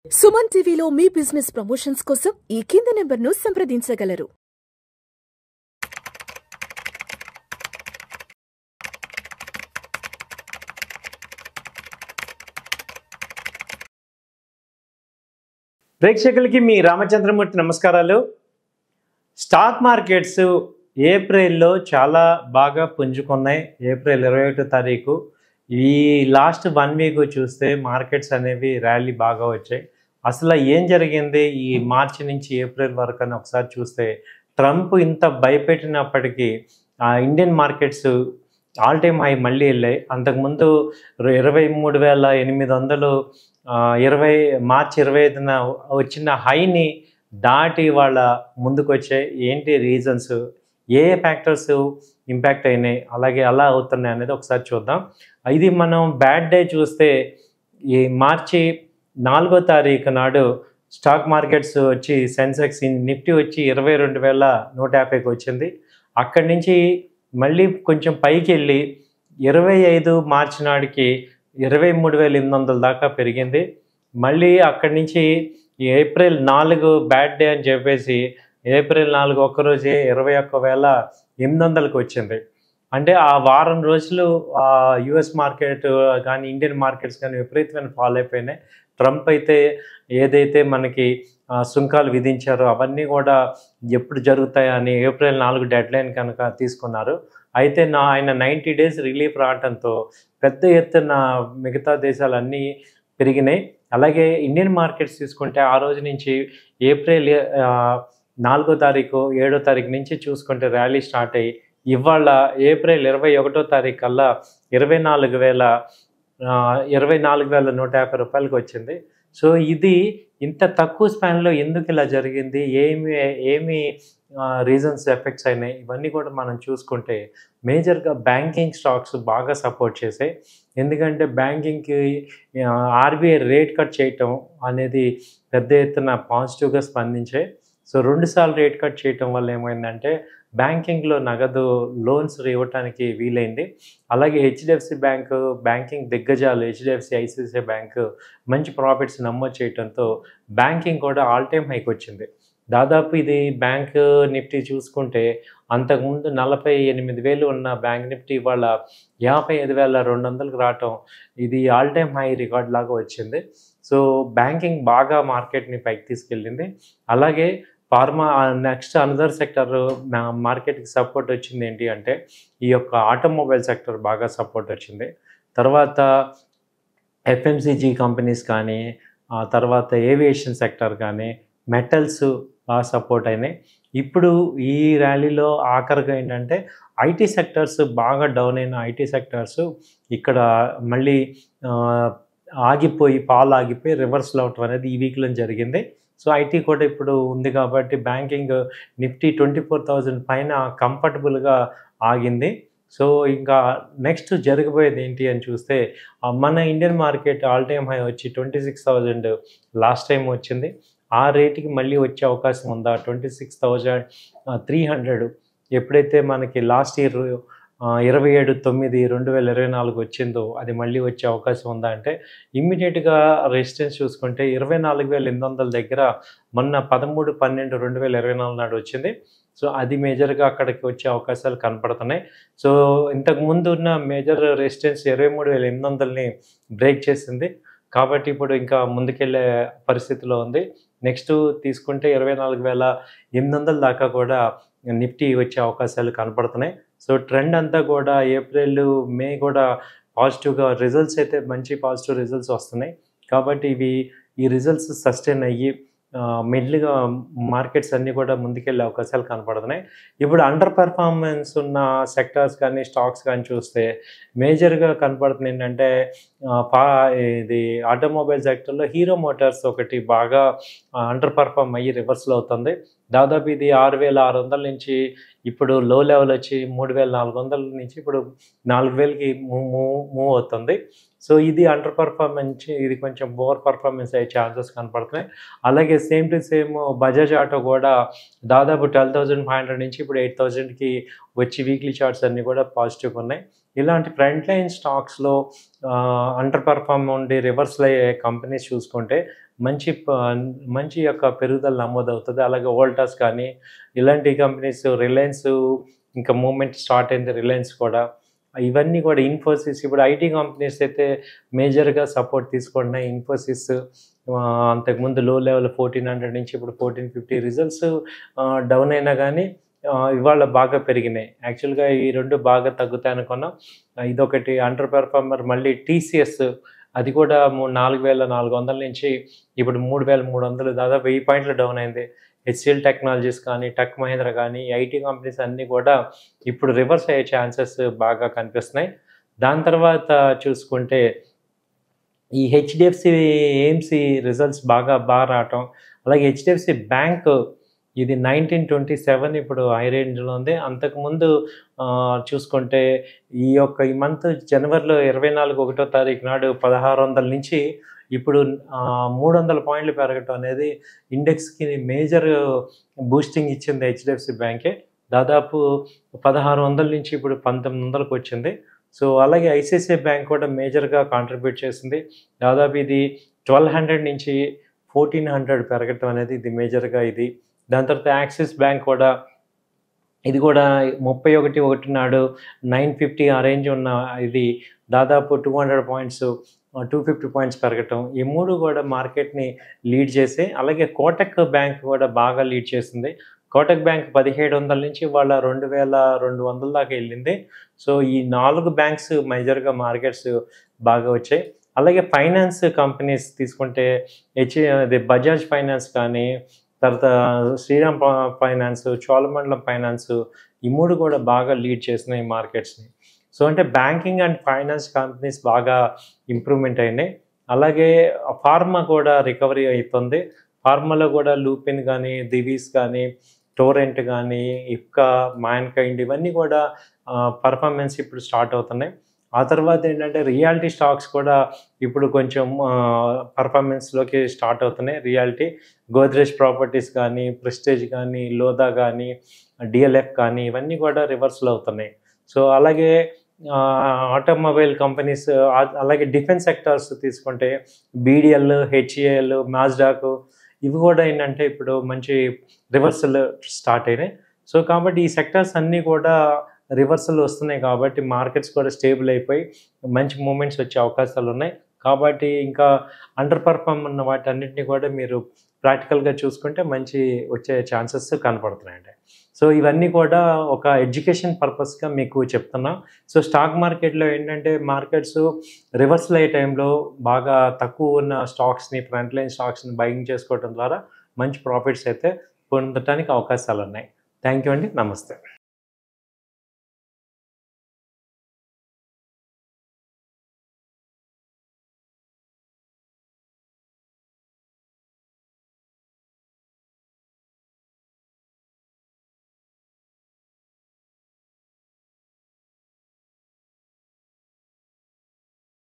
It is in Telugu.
సుమన్ టీవీలో మీ బిజినెస్ ప్రమోషన్స్ కోసం ఈ కింది నెంబర్ను సంప్రదించగలరు. ప్రేక్షకులకి మీ రామచంద్రమూర్తి నమస్కారాలు. స్టాక్ మార్కెట్స్ ఏప్రిల్లో చాలా బాగా పుంజుకున్నాయి. ఏప్రిల్ 21 తారీఖు ఈ లాస్ట్ 1 వీక్ చూస్తే మార్కెట్స్ అనేవి ర్యాలీ బాగా వచ్చాయి. అసలు ఏం జరిగింది ఈ మార్చి నుంచి ఏప్రిల్ వరకు అని ఒకసారి చూస్తే, ట్రంప్ ఇంత భయపెట్టినప్పటికీ Indian markets all time high మళ్ళీ వెళ్ళాయి. అంతకుముందు 23,800 మార్చి 25న వచ్చిన హైని దాటి వాళ్ళ ముందుకు వచ్చాయి. ఏంటి రీజన్స్, ఏ ఫ్యాక్టర్స్ ఇంపాక్ట్ అయినాయి, అలాగే అలా అవుతున్నాయి అనేది ఒకసారి చూద్దాం. ఇది మనం బ్యాడ్ డే చూస్తే ఈ మార్చి 4వ తారీఖు నాడు స్టాక్ మార్కెట్స్ వచ్చి సెన్సెక్స్ నిఫ్టీ వచ్చి 22,150కి వచ్చింది. అక్కడి నుంచి మళ్ళీ కొంచెం పైకి వెళ్ళి 25 మార్చి నాటికి 23,800 దాకా పెరిగింది. మళ్ళీ అక్కడి నుంచి ఏప్రిల్ 4 బ్యాడ్ డే అని చెప్పేసి ఏప్రిల్ 4 ఒక్కరోజే 21,800కి వచ్చింది. అంటే ఆ వారం రోజులు యుఎస్ మార్కెట్ కానీ ఇండియన్ మార్కెట్స్ కానీ విపరీతమైన ఫాల్ అయిపోయినాయి. ట్రంప్ అయితే ఏదైతే మనకి సుంకాలు విధించారో అవన్నీ కూడా ఎప్పుడు జరుగుతాయని ఏప్రిల్ 4 డెడ్లైన్ కనుక తీసుకున్నారు. అయితే ఆయన 90 డేస్ రిలీఫ్ రావడంతో పెద్ద ఎత్తున మిగతా దేశాలన్నీ పెరిగినాయి. అలాగే ఇండియన్ మార్కెట్స్ తీసుకుంటే ఆ రోజు నుంచి ఏప్రిల్ 4వ తారీఖు 7వ తారీఖు నుంచి చూసుకుంటే ర్యాలీ స్టార్ట్ అయ్యి ఇవాళ ఏప్రిల్ 21వ తారీఖు కల్లా 24,150 రూపాయలకి వచ్చింది. సో ఇది ఇంత తక్కువ స్పాన్లో ఎందుకు ఇలా జరిగింది, ఏమి రీజన్స్ ఎఫెక్ట్స్ అయినాయి, ఇవన్నీ కూడా మనం చూసుకుంటే మేజర్గా బ్యాంకింగ్ స్టాక్స్ బాగా సపోర్ట్ చేసాయి. ఎందుకంటే బ్యాంకింగ్కి ఆర్బీఐ రేట్ కట్ చేయటం అనేది పెద్ద ఎత్తున పాజిటివ్గా స్పందించాయి. సో 2 సార్లు రేట్ కట్ చేయటం వల్ల ఏమైందంటే బ్యాంకింగ్లో నగదు లోన్స్ ఇవ్వటానికి వీలైంది. అలాగే హెచ్డిఎఫ్సి బ్యాంకు, బ్యాంకింగ్ దిగ్గజాలు హెచ్డిఎఫ్సి, ఐసిఐసిఐ బ్యాంకు మంచి ప్రాఫిట్స్ నమోదు చేయడంతో బ్యాంకింగ్ కూడా ఆల్ టైమ్ హైకి వచ్చింది. దాదాపు ఇది బ్యాంక్ నిఫ్టీ చూసుకుంటే అంతకుముందు 48,000 ఉన్న బ్యాంక్ నిఫ్టీ ఇవాళ 55,200కి రావటం ఇది ఆల్ టైమ్ హై రికార్డ్ లాగా వచ్చింది. సో బ్యాంకింగ్ బాగా మార్కెట్ని పైకి తీసుకెళ్ళింది. అలాగే ఫార్మా నెక్స్ట్ అనదర్ సెక్టర్ మార్కెట్కి సపోర్ట్ వచ్చింది ఏంటి అంటే ఈ యొక్క ఆటోమొబైల్ సెక్టర్ బాగా సపోర్ట్ వచ్చింది. తర్వాత ఎఫ్ఎంసీజీ కంపెనీస్ కానీ, తర్వాత ఏవియేషన్ సెక్టర్ కానీ, మెటల్స్ బాగా సపోర్ట్ అయినాయి. ఇప్పుడు ఈ ర్యాలీలో ఆఖరిగా ఏంటంటే ఐటీ సెక్టర్స్ బాగా డౌన్ అయిన ఐటీ సెక్టర్స్ ఇక్కడ మళ్ళీ పాలు ఆగిపోయి రివర్సల్ అవటం అనేది ఈ వీక్లో జరిగింది. సో ఐటీ కూడా ఇప్పుడు ఉంది కాబట్టి బ్యాంకింగ్ నిఫ్టీ 24,000 పైన కంఫర్టబుల్గా ఆగింది. సో ఇంకా నెక్స్ట్ జరగబోయేది ఏంటి అని చూస్తే మన Indian market all time high వచ్చి 26,000 లాస్ట్ టైం వచ్చింది. ఆ రేటుకి మళ్ళీ వచ్చే అవకాశం ఉందా? 26,300 ఎప్పుడైతే మనకి లాస్ట్ ఇయర్ 27/9/2024 వచ్చిందో అది మళ్ళీ వచ్చే అవకాశం ఉందా అంటే ఇమ్మీడియట్గా రెసిస్టెన్స్ చూసుకుంటే 24,800 దగ్గర మొన్న 13/12/2024 నాడు వచ్చింది. సో అది మేజర్గా అక్కడికి వచ్చే అవకాశాలు కనపడుతున్నాయి. సో ఇంతకుముందు ఉన్న మేజర్ రెసిస్టెన్స్ 23,800ని బ్రేక్ చేసింది కాబట్టి ఇప్పుడు ఇంకా ముందుకెళ్ళే పరిస్థితిలో ఉంది. నెక్స్ట్ తీసుకుంటే 24,800 దాకా కూడా నిఫ్టీ వచ్చే అవకాశాలు కనపడుతున్నాయి. సో ట్రెండ్ అంతా కూడా ఏప్రిల్ మే కూడా పాజిటివ్గా రిజల్ట్స్ అయితే మంచి పాజిటివ్ రిజల్ట్స్ వస్తున్నాయి. కాబట్టి ఈ రిజల్ట్స్ సస్టైన్ అయ్యి మిడ్ల్గా మార్కెట్స్ అన్నీ కూడా ముందుకెళ్ళే అవకాశాలు కనపడుతున్నాయి. ఇప్పుడు అండర్ పెర్ఫార్మెన్స్ ఉన్న సెక్టార్స్ కానీ స్టాక్స్ కానీ చూస్తే మేజర్గా కనపడుతుంది ఏంటంటే ఇది ఆటోమొబైల్ సెక్టర్లో హీరో మోటార్స్ ఒకటి బాగా అండర్ పెర్ఫార్మ్ అయ్యి రివర్సల్ అవుతుంది. దాదాపు ఇది 6,600 నుంచి ఇప్పుడు లో లెవెల్ వచ్చి 3,400 నుంచి ఇప్పుడు 4,000కి మూవ్ అవుతుంది. సో ఇది అండర్ పర్ఫార్మెన్స్, ఇది కొంచెం ఓవర్ పర్ఫార్మెన్స్ అయ్యే ఛాన్సెస్ కనపడుతున్నాయి. అలాగే same to same Bajaj auto కూడా దాదాపు 12,500 నుంచి ఇప్పుడు 8,000కి వచ్చి వీక్లీ చార్ట్స్ అన్నీ కూడా పాజిటివ్గా ఉన్నాయి. ఇలాంటి ఫ్రంట్ లైన్ స్టాక్స్లో అండర్ పర్ఫార్మ్ ఉండి రివర్సల్ అయ్యే కంపెనీస్ చూసుకుంటే మంచి యొక్క పెరుగుదల నమోదవుతుంది. అలాగే వోల్టాస్ కానీ ఇలాంటి కంపెనీస్, రిలయన్స్ ఇంకా మూమెంట్ స్టార్ట్ అయింది, రిలయన్స్ కూడా. ఇవన్నీ కూడా ఇన్ఫోసిస్, ఇప్పుడు ఐటీ కంపెనీస్ అయితే మేజర్గా సపోర్ట్ తీసుకుంటున్నాయి. ఇన్ఫోసిస్ అంతకుముందు లో లెవెల్ 1400 నుంచి ఇప్పుడు 1450, రిజల్ట్స్ డౌన్ అయినా కానీ ఇవాళ బాగా పెరిగినాయి. యాక్చువల్గా ఈ రెండు బాగా తగ్గుతాయి అనుకున్నాం. ఇదొకటి అండర్ పెర్ఫార్మర్. మళ్ళీ టీసీఎస్, అది కూడా 4400 నుంచి ఇప్పుడు 3300, దాదాపు 1000 పాయింట్లు డౌన్ అయింది. హెచ్సిఎల్ టెక్నాలజీస్ కానీ, టెక్ మహీంద్రా కానీ, ఐటీ కంపెనీస్ అన్నీ కూడా ఇప్పుడు రివర్స్ అయ్యే ఛాన్సెస్ బాగా కనిపిస్తున్నాయి. దాని తర్వాత చూసుకుంటే ఈ హెచ్డిఎఫ్సి ఏఎంసి రిజల్ట్స్ బాగా రావటం, అలాగే హెచ్డిఎఫ్సి బ్యాంక్ ఇది 1927 ఇప్పుడు హై రేంజ్లో ఉంది. అంతకుముందు చూసుకుంటే ఈ మంత్ జనవరిలో 24 1వ తారీఖు నాడు 1600 నుంచి ఇప్పుడు 300 పాయింట్లు పెరగటం అనేది ఇండెక్స్కి మేజర్ బూస్టింగ్ ఇచ్చింది హెచ్డిఎఫ్సి బ్యాంకే. దాదాపు 1600 నుంచి ఇప్పుడు 1900కు వచ్చింది. సో అలాగే ఐసిఐసిఐ బ్యాంక్ కూడా మేజర్గా కాంట్రిబ్యూట్ చేసింది. దాదాపు ఇది 1200 నుంచి 1400 పెరగటం అనేది ఇది మేజర్గా ఇది. దాని తర్వాత యాక్సిస్ బ్యాంక్ కూడా, ఇది కూడా 31/1 నాడు 950 ఆ రేంజ్ ఉన్న ఇది దాదాపు 200 పాయింట్స్, 250 పాయింట్స్ పెరగటం. ఈ మూడు కూడా మార్కెట్ని లీడ్ చేసి, అలాగే కోటక్ బ్యాంక్ కూడా బాగా లీడ్ చేసింది. కోటక్ బ్యాంక్ 1700 నుంచి వాళ్ళ 2200 దాకా వెళ్ళింది. సో ఈ 4 బ్యాంక్స్ మేజర్గా మార్కెట్స్ బాగా వచ్చాయి. అలాగే ఫైనాన్స్ కంపెనీస్ తీసుకుంటే బజాజ్ ఫైనాన్స్ కానీ, తర్వాత శ్రీరామ్ ఫైనాన్స్, చోళమండలం ఫైనాన్స్, ఈ మూడు కూడా బాగా లీడ్ చేసినాయి మార్కెట్స్ని. సో అంటే బ్యాంకింగ్ అండ్ ఫైనాన్స్ కంపెనీస్ బాగా ఇంప్రూవ్మెంట్ అయినాయి. అలాగే ఫార్మా కూడా రికవరీ అవుతుంది. ఫార్మాలో కూడా లూపిన్ కానీ, దివీస్ కానీ, టోరెంట్ కానీ, ఇఫ్కా, మ్యాన్కైండ్, ఇవన్నీ కూడా పర్ఫార్మెన్స్ ఇప్పుడు స్టార్ట్ అవుతున్నాయి. ఆ తర్వాత ఏంటంటే రియాలిటీ స్టాక్స్ కూడా ఇప్పుడు కొంచెం పర్ఫార్మెన్స్లోకి స్టార్ట్ అవుతున్నాయి. రియాలిటీ, గోద్రేజ్ ప్రాపర్టీస్ కానీ, ప్రెస్టేజ్ కానీ, లోదా కానీ, డిఎల్ఎఫ్ కానీ, ఇవన్నీ కూడా రివర్సల్ అవుతున్నాయి. సో అలాగే ఆటోమొబైల్ కంపెనీస్, అలాగే డిఫెన్స్ సెక్టార్స్ తీసుకుంటే బీడిఎల్, హెచ్ఏఎల్, మాజ్డాకు, ఇవి కూడా ఏంటంటే ఇప్పుడు మంచి రివర్సల్ స్టార్ట్ అయినాయి. సో కాబట్టి ఈ సెక్టార్స్ అన్నీ కూడా రివర్సల్ వస్తున్నాయి కాబట్టి మార్కెట్స్ కూడా స్టేబుల్ అయిపోయి మంచి మూమెంట్స్ వచ్చే అవకాశాలు ఉన్నాయి. కాబట్టి ఇంకా అండర్ పర్ఫార్మ్ ఉన్న వాటి అన్నింటినీ కూడా మీరు ప్రాక్టికల్గా చూసుకుంటే మంచి వచ్చే ఛాన్సెస్ కనపడుతున్నాయండి. సో ఇవన్నీ కూడా ఒక ఎడ్యుకేషన్ పర్పస్గా మీకు చెప్తున్నా. సో స్టాక్ మార్కెట్లో ఏంటంటే మార్కెట్స్ రివర్సల్ అయ్యే టైంలో బాగా తక్కువ ఉన్న స్టాక్స్ని, ఫ్రంట్ లైన్ స్టాక్స్ని బయింగ్ చేసుకోవడం ద్వారా మంచి ప్రాఫిట్స్ అయితే పొందడానికి అవకాశాలు ఉన్నాయి. థ్యాంక్ యూ అండి. నమస్తే.